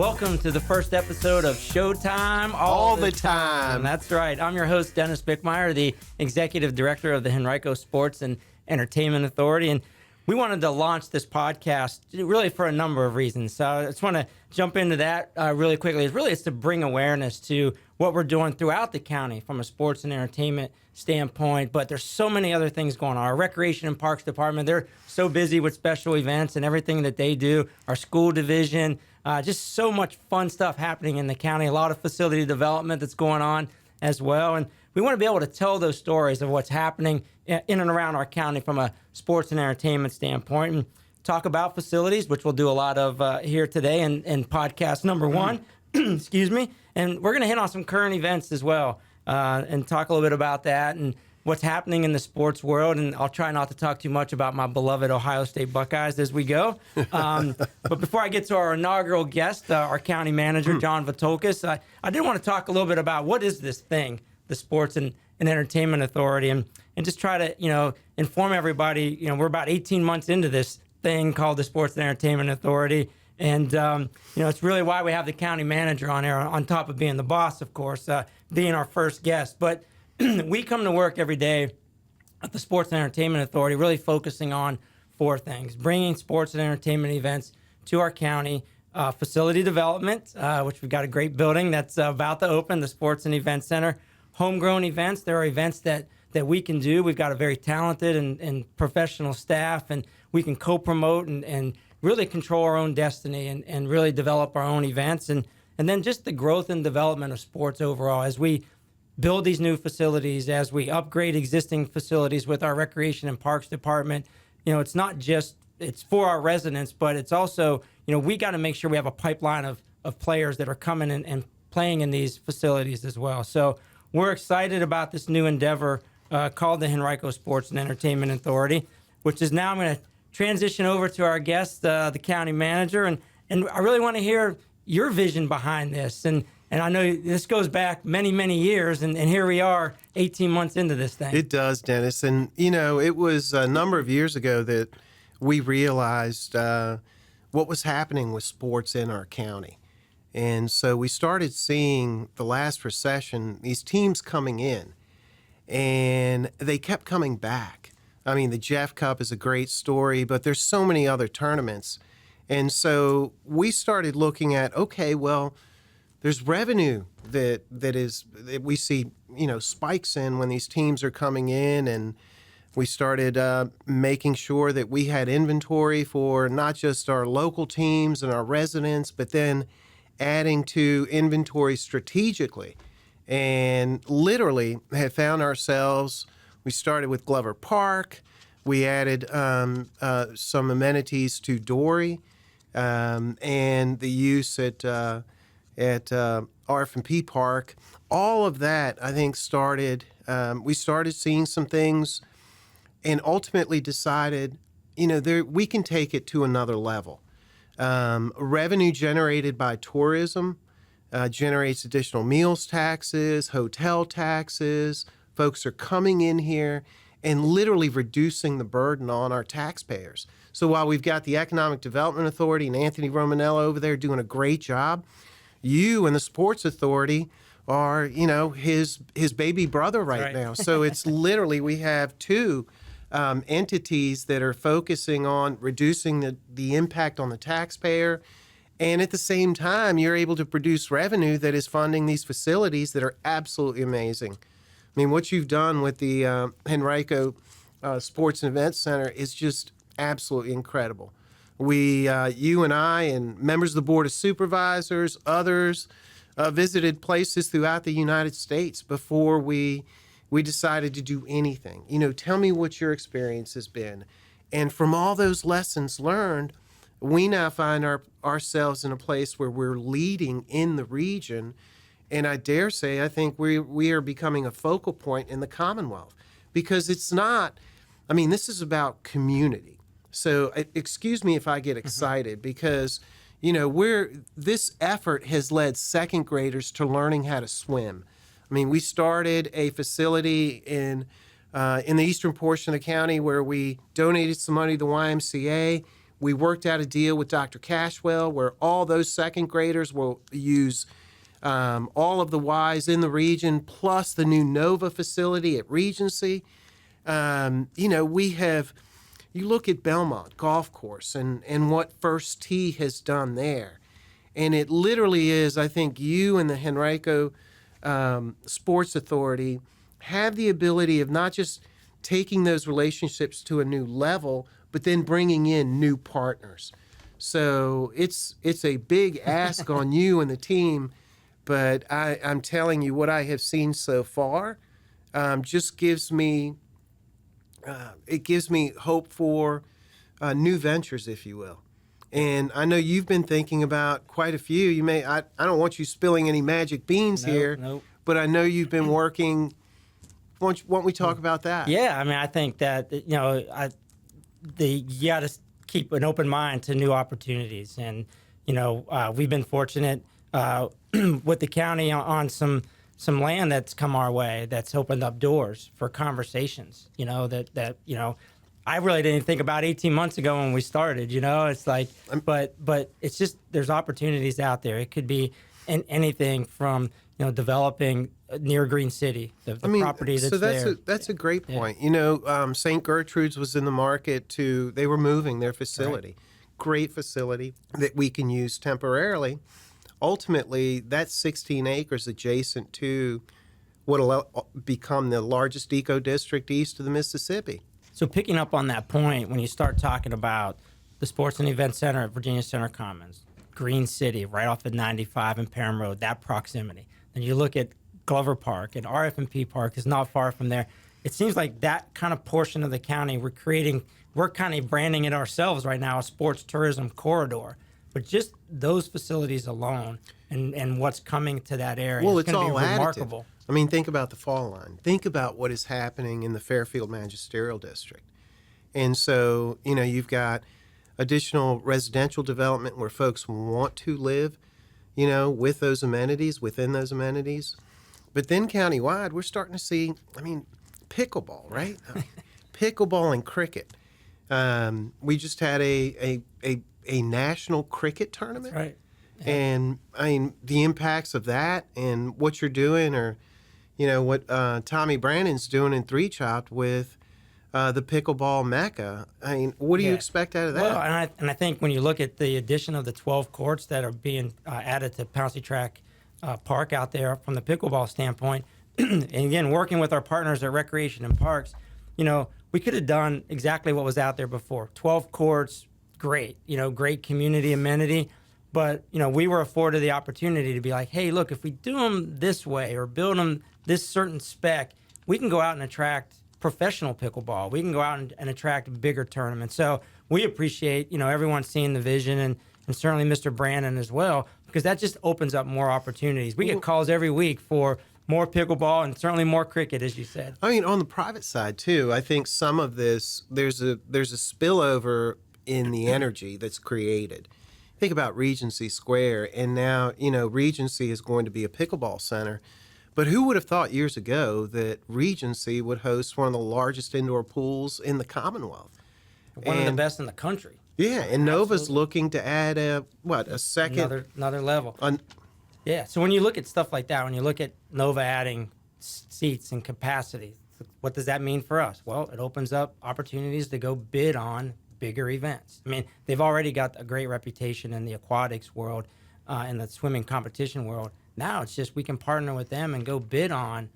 Welcome to the first episode of Showtime all the time. That's right. I'm your host, Dennis Bickmeyer, the Executive Director of the Henrico Sports and Entertainment Authority. And we wanted to launch this podcast really for a number of reasons. So I just want to jump into that really quickly. It's to bring awareness to what we're doing throughout the county from a sports and entertainment standpoint. But there's so many other things going on. Our Recreation and Parks Department, they're so busy with special events and everything that they do. Our school division, just so much fun stuff happening in the county. A lot of facility development that's going on as well. And we want to be able to tell those stories of what's happening in and around our county from a sports and entertainment standpoint, and talk about facilities, which we'll do a lot of here today in podcast number one. Excuse me. And we're going to hit on some current events as well and talk a little bit about that and what's happening in the sports world. And I'll try not to talk too much about my beloved Ohio State Buckeyes as we go. But before I get to our inaugural guest, our county manager, John Vithoulkas, I did want to talk a little bit about what is this thing, the Sports and Entertainment Authority, and just try to, inform everybody. We're about 18 months into this thing called the Sports and Entertainment Authority. And, it's really why we have the county manager on there, on top of being the boss, of course, being our first guest. But we come to work every day at the Sports and Entertainment Authority really focusing on four things: bringing sports and entertainment events to our county, facility development, which we've got a great building that's about to open, the Sports and Events Center. Homegrown events. There are events that we can do. We've got a very talented and professional staff, and we can co-promote and really control our own destiny and really develop our own events. And then just the growth and development of sports overall as we build these new facilities, as we upgrade existing facilities with our Recreation and Parks Department. It's not just it's for our residents, but it's also, we got to make sure we have a pipeline of players that are coming in and playing in these facilities as well. So we're excited about this new endeavor called the Henrico Sports and Entertainment Authority, which is now I'm going to transition over to our guest, the county manager. And I really want to hear your vision behind this. And I know this goes back many, many years, and here we are 18 months into this thing. It does, Dennis. And, it was a number of years ago that we realized what was happening with sports in our county. And so we started seeing the last recession, these teams coming in, and they kept coming back. I mean, the Jeff Cup is a great story, but there's so many other tournaments. And so we started looking at, okay, well, there's revenue that we see, spikes in when these teams are coming in, and we started making sure that we had inventory for not just our local teams and our residents, but then adding to inventory strategically, and literally have found ourselves. We started with Glover Park. We added some amenities to Dory, and the use at RF&P Park. All of that, I think, started. We started seeing some things, and ultimately decided, we can take it to another level. Revenue generated by tourism generates additional meals taxes, hotel taxes. Folks are coming in here and literally reducing the burden on our taxpayers. So while we've got the Economic Development Authority and Anthony Romanello over there doing a great job, you and the Sports Authority are, his baby brother right now. So it's literally, we have two entities that are focusing on reducing the impact on the taxpayer, and at the same time, you're able to produce revenue that is funding these facilities that are absolutely amazing. I mean, what you've done with the Henrico Sports Events Center is just absolutely incredible. You and I and members of the Board of Supervisors, others, visited places throughout the United States before we decided to do anything. Tell me what your experience has been. And from all those lessons learned, we now find ourselves in a place where we're leading in the region. And I dare say, I think we are becoming a focal point in the Commonwealth, because it's not, this is about community. So excuse me if I get excited, because, this effort has led second graders to learning how to swim. We started a facility in the eastern portion of the county where we donated some money to the YMCA. We worked out a deal with Dr. Cashwell where all those second graders will use all of the Ys in the region, plus the new Nova facility at Regency. We have, you look at Belmont Golf Course and what First Tee has done there. And it literally is, I think you and the Henrico Sports Authority have the ability of not just taking those relationships to a new level, but then bringing in new partners. So it's a big ask on you and the team, but I'm telling you what I have seen so far just gives me hope for new ventures, if you will. And I know you've been thinking about quite a few. I don't want you spilling any magic beans here, Nope. but I know you've been working. Why don't we talk about that? Yeah, I mean, I think that you got to keep an open mind to new opportunities, and we've been fortunate with the county on some land that's come our way that's opened up doors for conversations. I really didn't think about 18 months ago when we started. It's like, but it's just there's opportunities out there. It could be anything from developing near Green City, the property that's there. That's a great point. St. Gertrude's was in the market they were moving their facility. Right. Great facility that we can use temporarily. Ultimately, that's 16 acres adjacent to what will become the largest eco district east of the Mississippi. So picking up on that point, when you start talking about the Sports and Events Center at Virginia Center Commons, Green City, right off of 95 and Parham Road, that proximity. Then you look at Glover Park, and RF&P Park is not far from there. It seems like that kind of portion of the county, we're kind of branding it ourselves right now, a sports tourism corridor. But just those facilities alone and what's coming to that area is going to be remarkable. I mean, think about the fall line. Think about what is happening in the Fairfield Magisterial District. And so, you've got additional residential development where folks want to live, with those amenities, within those amenities. But then countywide, we're starting to see, pickleball, right? Pickleball and cricket. We just had a national cricket tournament. That's right. Yeah. And, the impacts of that and what you're doing or, what Tommy Brannon's doing in Three Chopped with the pickleball mecca. What do you expect out of that? Well, and I think when you look at the addition of the 12 courts that are being added to Pouncey Track Park out there from the pickleball standpoint, and again, working with our partners at Recreation and Parks, we could have done exactly what was out there before. 12 courts, great, great community amenity. But, we were afforded the opportunity to be like, hey, look, if we do them this way or build them this certain spec, we can go out and attract professional pickleball. We can go out and attract bigger tournaments. So we appreciate, everyone seeing the vision and certainly Mr. Brannon as well, because that just opens up more opportunities. We get calls every week for more pickleball and certainly more cricket, as you said. On the private side, too, I think some of this, there's a spillover in the energy that's created. Think about Regency Square, and now, Regency is going to be a pickleball center. But who would have thought years ago that Regency would host one of the largest indoor pools in the Commonwealth? One of the best in the country. Yeah, and Nova's looking to add a second... Another level. Yeah, so when you look at stuff like that, when you look at Nova adding seats and capacity, what does that mean for us? Well, it opens up opportunities to go bid on bigger events. They've already got a great reputation in the aquatics world, in the swimming competition world. Now it's just we can partner with them and go bid on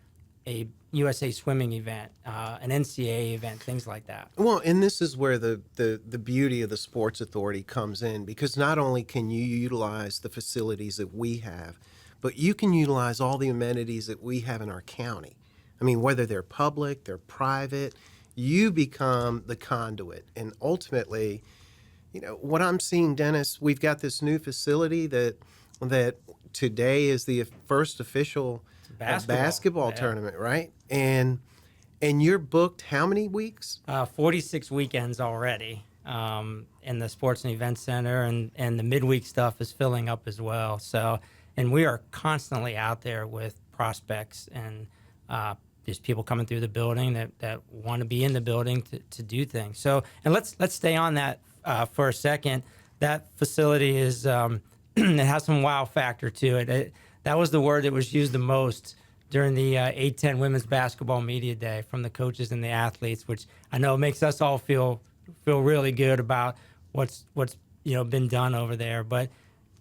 a USA Swimming event, an NCAA event, things like that. Well, and this is where the beauty of the Sports Authority comes in, because not only can you utilize the facilities that we have, but you can utilize all the amenities that we have in our county. Whether they're public, they're private, you become the conduit. And ultimately, what I'm seeing, Dennis, we've got this new facility that today is the first official basketball tournament, right? And you're booked how many weeks? 46 weekends already in the Sports and Events Center, and the midweek stuff is filling up as well. So, and we are constantly out there with prospects and there's people coming through the building that want to be in the building to do things. So, and let's stay on that for a second, that facility is it has some wow factor to it. That was the word that was used the most during the 8-10 Women's Basketball Media Day from the coaches and the athletes, which I know makes us all feel really good about what's been done over there. But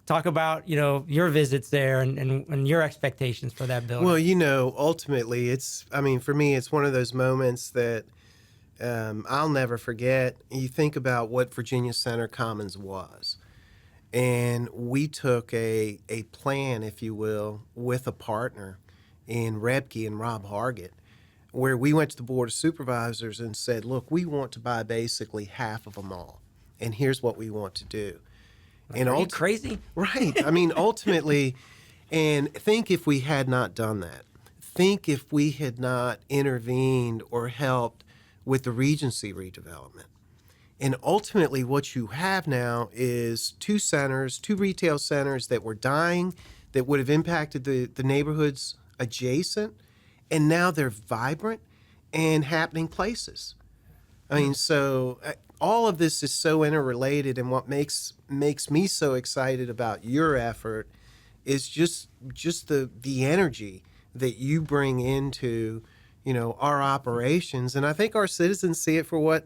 talk about your visits there and your expectations for that building. Well, ultimately, for me, it's one of those moments that I'll never forget. You think about what Virginia Center Commons was. And we took a plan, if you will, with a partner in Rebke and Rob Hargett, where we went to the Board of Supervisors and said, look, we want to buy basically half of them all. And here's what we want to do. And are you crazy? Right. Ultimately, and think if we had not done that. Think if we had not intervened or helped with the Regency redevelopment. And ultimately, what you have now is two retail centers that were dying, that would have impacted the neighborhoods adjacent, and now they're vibrant and happening places. So all of this is so interrelated, and what makes me so excited about your effort is just the energy that you bring into our operations, and I think our citizens see it for what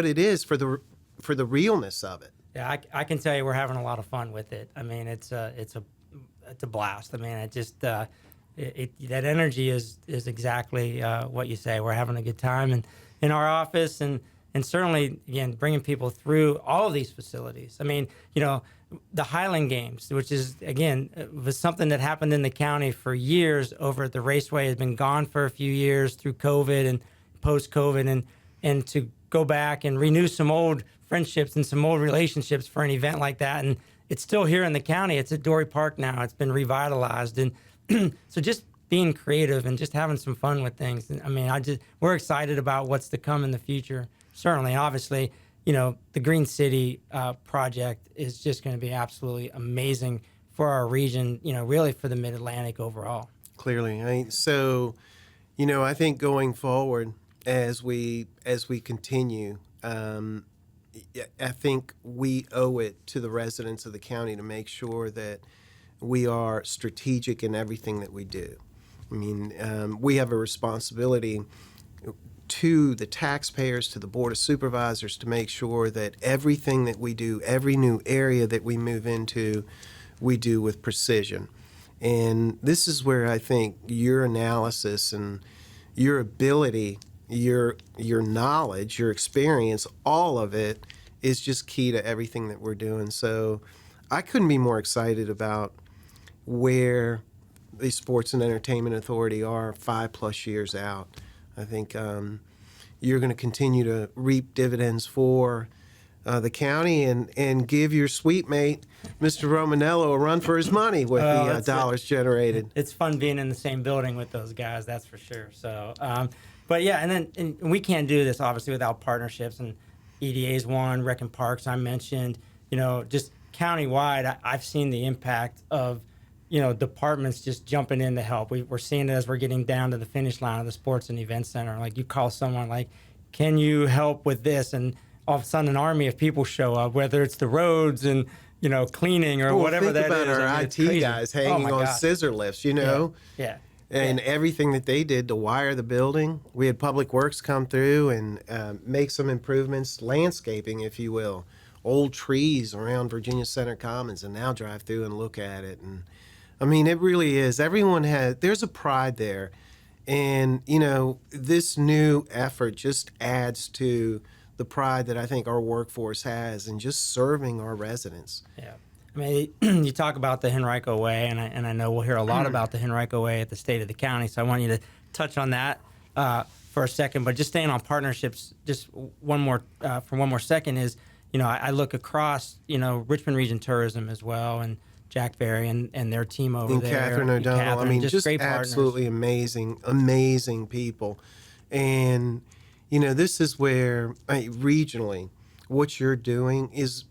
it is, for the realness of it. Yeah, I can tell you we're having a lot of fun with it. It's a blast. It just that energy is exactly what you say. We're having a good time in our office, and certainly again bringing people through all of these facilities. The Highland Games, which is again was something that happened in the county for years over at the Raceway, has been gone for a few years through COVID and post-COVID, and to go back and renew some old friendships and some old relationships for an event like that. And it's still here in the county. It's at Dory Park now. It's been revitalized. And so just being creative and just having some fun with things. We're excited about what's to come in the future. Certainly, obviously, the Green City project is just going to be absolutely amazing for our region, really for the Mid-Atlantic overall. Clearly. I think going forward, as we continue, I think we owe it to the residents of the county to make sure that we are strategic in everything that we do. We have a responsibility to the taxpayers, to the Board of Supervisors, to make sure that everything that we do, every new area that we move into, we do with precision. And this is where I think your analysis and your ability, your knowledge, your experience, all of it is just key to everything that we're doing. So I couldn't be more excited about where the Sports and Entertainment Authority are 5+ years out. I think you're going to continue to reap dividends for the county and give your sweet mate, Mr. Romanello, a run for his money with the dollars generated. It's fun being in the same building with those guys, that's for sure. So, but yeah, and we can't do this obviously without partnerships, and EDA's one, Rec and Parks I mentioned. Just countywide, I've seen the impact of departments just jumping in to help. We're seeing it as we're getting down to the finish line of the Sports and Events Center. Like, you call someone like, can you help with this? And all of a sudden an army of people show up, whether it's the roads and, cleaning or whatever that is. Think about our IT guys hanging on scissor lifts, Yeah. And everything that they did to wire the building. We had Public Works come through and make some improvements, landscaping, if you will. Old trees around Virginia Center Commons, and now drive through and look at it. And it really is. There's a pride there. And, this new effort just adds to the pride that I think our workforce has in just serving our residents. Yeah. You talk about the Henrico Way, and I know we'll hear a lot about the Henrico Way at the State of the County, so I want you to touch on that for a second. But just staying on partnerships, just for one more second is, I look across, Richmond Region Tourism as well, and Jack Berry and their team over there. Catherine O'Donnell. Just great absolutely partners. amazing people. And, this is where regionally, what you're doing is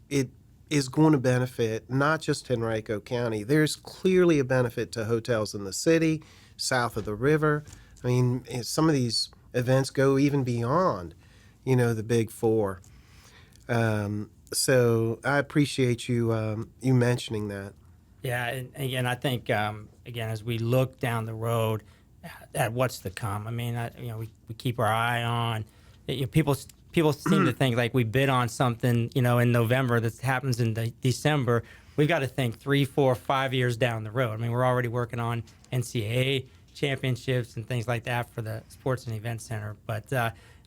going to benefit not just Henrico County. There's clearly a benefit to hotels in the city, south of the river. Some of these events go even beyond, the big four. So I appreciate you you mentioning that. Yeah, and again, I think again as we look down the road at what's to come. I mean, we keep our eye on people seem to think like we bid on something in November that happens in December. We've got to think 3, 4, 5 years down the road. I mean, we're already working on NCAA championships and things like that for the Sports and Events Center. But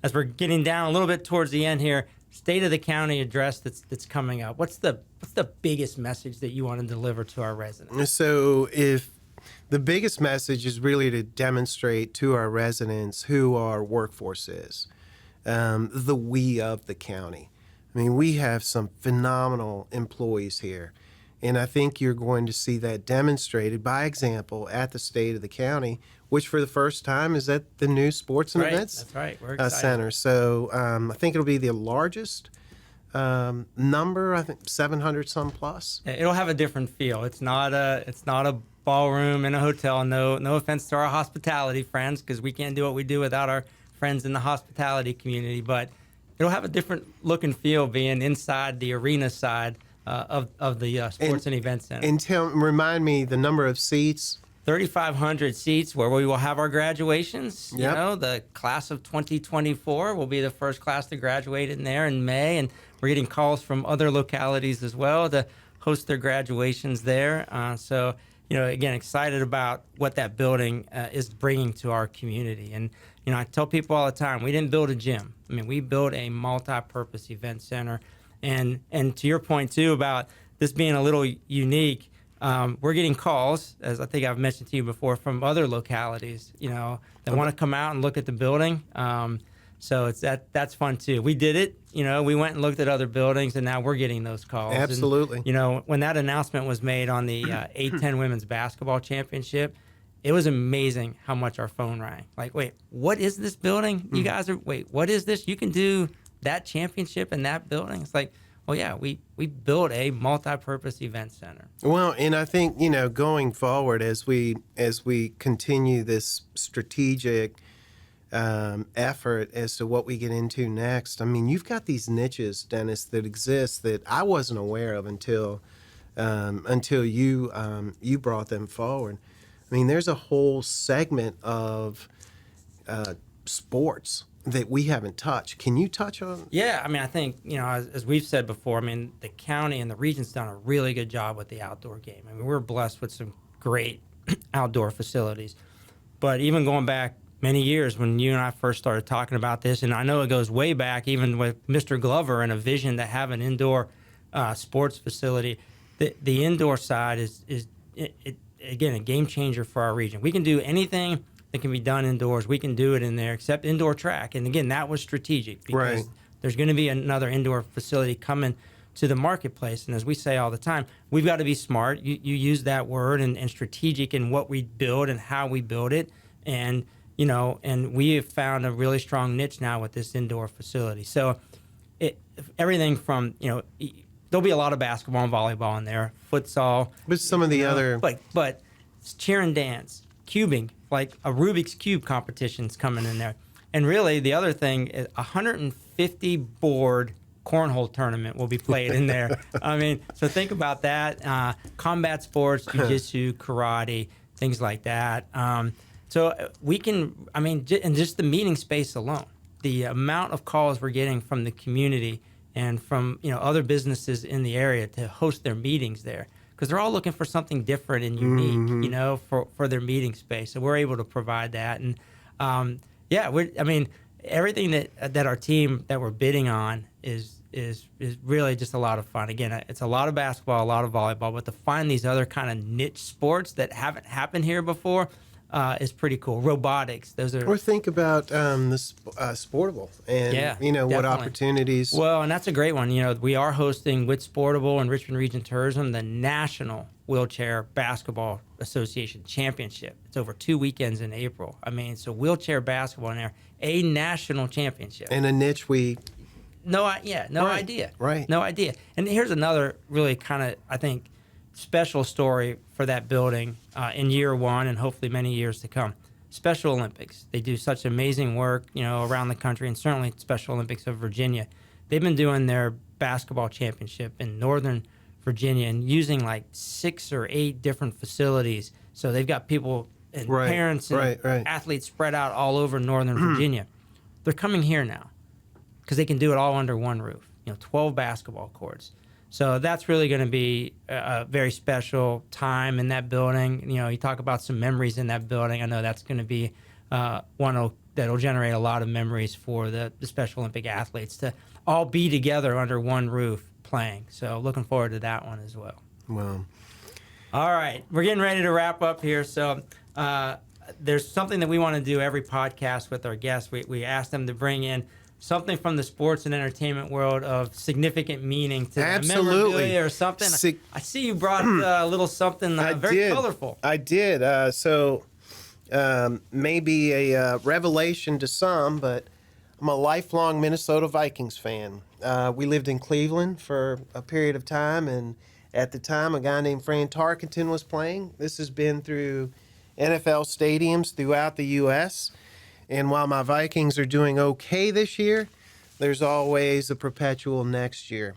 as we're getting down a little bit towards the end here, State of the County address that's coming up. What's the biggest message that you want to deliver to our residents? So if the biggest message is really to demonstrate to our residents who our workforce is, the we of the county. I mean, we have some phenomenal employees here, and I think you're going to see that demonstrated by example at the State of the County, which for the first time is at the new Sports and Events That's right. We're excited. Center. So I think it'll be the largest number. I think 700 some plus. It'll have a different feel. It's not a ballroom in a hotel. No offense to our hospitality friends, because we can't do what we do without our friends in the hospitality community. But it'll have a different look and feel being inside the arena side of the Sports and Events Center. And remind me the number of seats. 3,500 seats where we will have our graduations. Yep. The class of 2024 will be the first class to graduate in there in May, and we're getting calls from other localities as well to host their graduations there. So, again, excited about what that building is bringing to our community. And, I tell people all the time, we didn't build a gym. I mean, we built a multi-purpose event center. And to your point, too, about this being a little unique, we're getting calls, as I think I've mentioned to you before, from other localities, that want to come out and look at the building. So that's fun too. We did it, we went and looked at other buildings, and now we're getting those calls. Absolutely. And, when that announcement was made on the 8-10 Women's Basketball Championship, it was amazing how much our phone rang. Like, wait, what is this building? You guys what is this? You can do that championship in that building? It's like, well, yeah, we built a multi-purpose event center. Well, and I think, going forward as we continue this strategic effort as to what we get into next, I mean, you've got these niches, Dennis, that exist that I wasn't aware of until you brought them forward. I mean, there's a whole segment of sports that we haven't touched. Can you touch on? Yeah, I mean, I think, as we've said before, I mean, the county and the region's done a really good job with the outdoor game. I mean, we're blessed with some great outdoor facilities. But even going back many years when you and I first started talking about this, and I know it goes way back even with Mr. Glover and a vision to have an indoor sports facility, the indoor side is again, a game changer for our region. We can do anything that can be done indoors. We can do it in there, except indoor track. And again, that was strategic because there's going to be another indoor facility coming to the marketplace. And as we say all the time, we've got to be smart. You use that word and strategic in what we build and how we build it. And, and we have found a really strong niche now with this indoor facility. So everything from, there'll be a lot of basketball and volleyball in there, futsal. But some of the other... But it's cheer and dance, cubing, like a Rubik's Cube competition's coming in there. And really, the other thing is 150 board cornhole tournament will be played in there. I mean, so think about that. Combat sports, jiu-jitsu, karate, things like that. So we can, I mean, and just the meeting space alone, the amount of calls we're getting from the community and from other businesses in the area to host their meetings there, because they're all looking for something different and unique, for their meeting space. So we're able to provide that, and everything that our team that we're bidding on is really just a lot of fun. Again, it's a lot of basketball, a lot of volleyball, but to find these other kind of niche sports that haven't happened here before is pretty cool. Robotics, those are. Or think about the Sportable and definitely. What opportunities. Well, and that's a great one. We are hosting with Sportable and Richmond Region Tourism the National Wheelchair Basketball Association Championship. It's over 2 weekends in April. I mean, so wheelchair basketball in there, a national championship. And a niche No idea. Right. No idea. And here's another really kind of, I think, special story for that building in year one and hopefully many years to come. Special Olympics. They do such amazing work, around the country, and certainly Special Olympics of Virginia. They've been doing their basketball championship in Northern Virginia and using like 6 or 8 different facilities. So they've got people and parents and athletes spread out all over Northern Virginia. They're coming here now because they can do it all under one roof. 12 basketball courts. So that's really going to be a very special time in that building. You talk about some memories in that building. I know that's going to be one that'll generate a lot of memories for the Special Olympic athletes to all be together under one roof playing. So looking forward to that one as well. Wow. All right. We're getting ready to wrap up here. So there's something that we want to do every podcast with our guests. We ask them to bring in something from the sports and entertainment world of significant meaning to them. Memorabilia or something. I see you brought a little something very colorful. I did. So maybe a revelation to some, but I'm a lifelong Minnesota Vikings fan. We lived in Cleveland for a period of time, and at the time, a guy named Fran Tarkenton was playing. This has been through NFL stadiums throughout the U.S., and while my Vikings are doing okay this year, there's always a perpetual next year.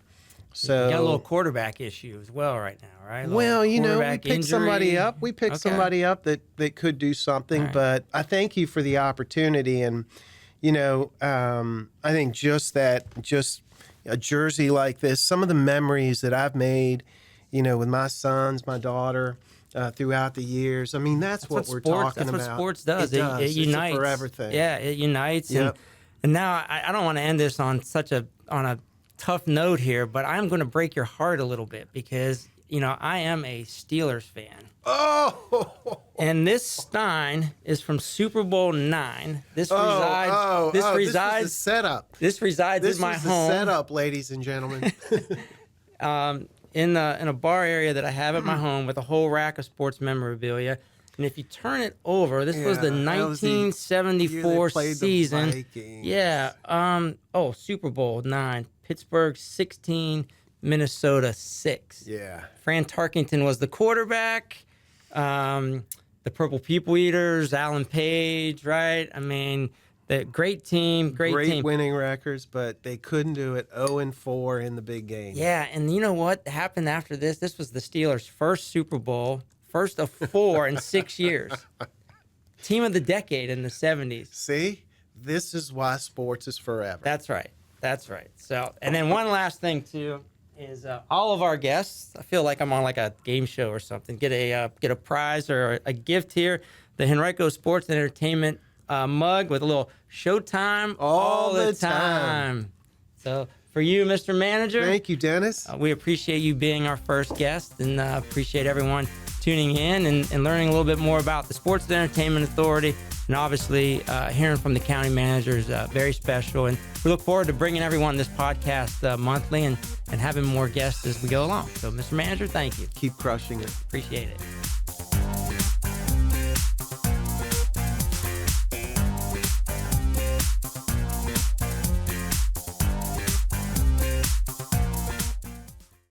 So you got a little quarterback issue as well right now, right? Well, we picked somebody up. We picked somebody up that could do something, but I thank you for the opportunity. And, I think just a jersey like this, some of the memories that I've made, with my sons, my daughter, throughout the years. I mean, that's what we're talking about. That's what sports does. It unites. It's a forever thing. Yeah, it unites. Yep. And now I don't want to end this on a tough note here, but I'm going to break your heart a little bit because, I am a Steelers fan. Oh! And this Stein is from Super Bowl IX. This resides. This was the setup. This resides in my home. This was the setup, ladies and gentlemen. In a bar area that I have at my home with a whole rack of sports memorabilia. And if you turn it over, this was the 1974 season. Yeah. Super Bowl IX. Pittsburgh 16, Minnesota 6. Yeah. Fran Tarkenton was the quarterback. The Purple People Eaters, Alan Page, right? I mean, the great team. Great winning records, but they couldn't do it. 0-4 in the big game. Yeah, and you know what happened after this? This was the Steelers' first Super Bowl, first of 4 in 6 years. Team of the decade in the 70s. See? This is why sports is forever. That's right. So, and then one last thing, too, is all of our guests, I feel like I'm on like a game show or something, get a prize or a gift here. The Henrico Sports Entertainment mug with a little Showtime all the time. So for you, Mr. Manager. Thank you, Dennis. We appreciate you being our first guest and appreciate everyone tuning in and learning a little bit more about the Sports and Entertainment Authority. And obviously, hearing from the county manager is very special. And we look forward to bringing everyone this podcast monthly and having more guests as we go along. So, Mr. Manager, thank you. Keep crushing it. Appreciate it.